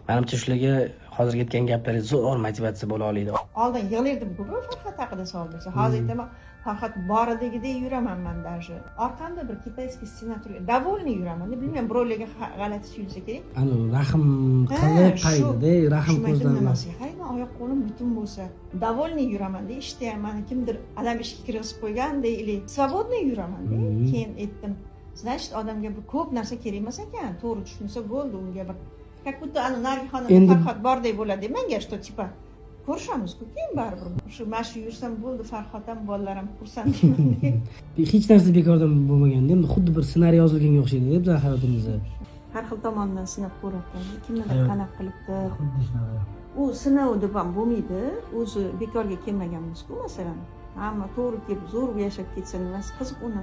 Menimcha shularga hozir aytgan gaplaringiz zo'r motivatsiya bo'la oladi. Oldin yig'lardim ko'p Farhod haqida savol bersa. Hozir aytaman, Farhod boridagidek yuraman men даже. Orqamda bir kitayskiy senator довольный yuraman. Bilmayman, birovlarga g'alati tuyulsa kerak. Ana rahm qilib paydada, rahm ko'zlanmas. Hayda, oyoq qo'lim butun bo'lsa, довольный yuraman-da, ishda ham mana kimdir adam ishga kirgizib qo'ygandek, или свободный yuraman-da. Keyin aytdim, значит, odamga bir ko'p narsa kerak emas ekan. To'g'ri tushunsa bo'ldi, unga bir как будто Nargihonim Farhod bordek bo'ladi. Menga что типа ko'rishamiz-ku, keyin baribir. Shu mashi yursam bo'ldi, Farhod ham bolalar ham xursand deyman. Hech narsa bekordan bo'lmaganda, endi xuddi bir ssenariy yozilganga o'xshaydi deb bizning hayotimizda. Har xil tomondan sinab ko'rayotgan. Kimnidir qanaqa qilibdi. U sinov deb ham bo'lmaydi. O'zi bekorga kelmaganmiz-ku, masalan. Hamma to'g'ri kelib zo'r yashab ketsa nimasi qiziq uni.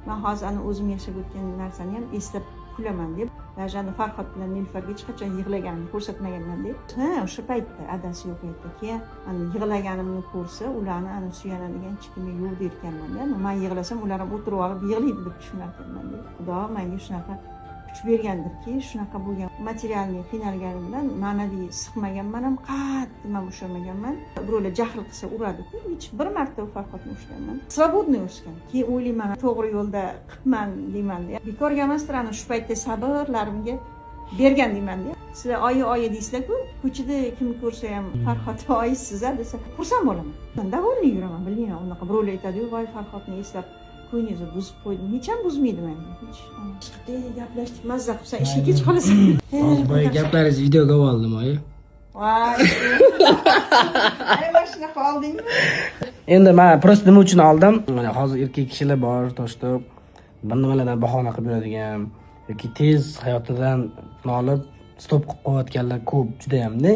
Men hozir ana o'zim yashab o'tgan narsani ham eslab kulaman deb. Даже Farhod bilan Nilfarga hech qachon yig'laganimni ko'rsatmaganman deb. Ha, o'sha paytda adasi yo'q edi. Keyin ana yig'laganimni ko'rsa, ularni ana suyanadigan chiqimi yo'q derkanman. Yani men yig'lasam ular ham o'tirib olib yig'laydi deb tushunarkanman deb. Xudo menga shunaqa kuch bergandirki, shunaqa bo'lgan materialniy qiynalganimdan ma'naviy siqmaganman ham, qattiq ushlamaganman. Birovlar jahl qilsa uradi-ku, hech bir marta Farhodni ushlaganman. Svobodniy o'sgan. Keyin o'ylayman, to'g'ri yo'lda qilman deyman-da. Bekorga emasdir, ana shu paytda sabrlarimga bergan deyman-da. Sizlar oyi deysizlar-ku, ko'chada kim ko'rsa ham Farhod oyisiz-a desa, xursand bo'laman. Довольный yuraman, bilmayman, unaqa birovlar aytadi-ku, voy Farhodni eslab ko'nglingizni buzib qo'ydim. Hech ham buzmaydi menga. Hech. Gaplashdik, mazza qilsan, ishga kech qolasan. Hozir boya gaplaringizni videoga oldim, oyi. Voy. Ay, mashina qoldingmi? Endi men просто nima uchun oldim? Mana hozir erkak kishilar bor, to'shtob, bir nimalardan bahona qilib beradigan yoki tez hayotidan nolib stop qilib qo'yayotganlar ko'p, juda hamda.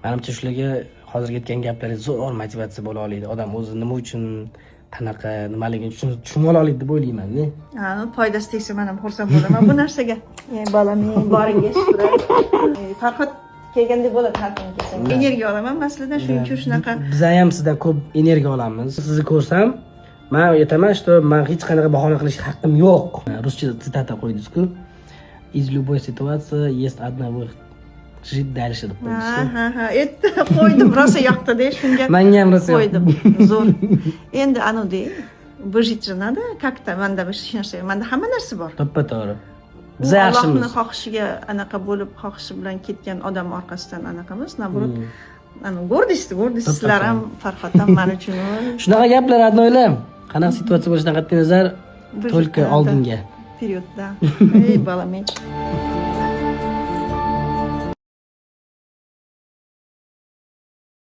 Menimcha shularga hozir aytgan gaplaringiz zo'r motivatsiya bo'la oladi. Odam o'zi nima uchun qanaqa nimaligini tushunib ola oladi deb o'ylayman-da. Ha, foydasi tegsa men ham xursand bo'laman bu narsaga. Ey bolam, boringga shukr. Farhod kelganda bo'ladi har kuni kelsam. Energiya olaman masalan, shuning uchun shunaqa. Biz ham sizdan ko'p energiya olamiz. Sizni ko'rsam, men aytaman, что men hech qanaqa bahona qilish haqqim yo'q. Ruscha sitata qo'ydingiz-ku. Из любой ситуации есть одна выход. Жить дальше deb qo'ydingiz-ku. Ha, etti qo'ydim, rosa yoqdi-da shunga. Menga ham rosa qo'ydim. Zo'r. Endi anodi выжить же надо, как-то menda hech narsa, menda hamma narsa bor. To'ppa-to'g'ri. Biz yaxshimiz. Allohning xohishiga anaqa bo'lib, xohishi bilan ketgan odam orqasidan anaqamiz, nabrot. Ana gordiysizlar ham Farhod ham men uchun. Shunaqa gaplar adnoylar. Qanaqa situatsiya bo'lishidan qat'iy nazar, только oldinga. Вперед, да. Ey bolam.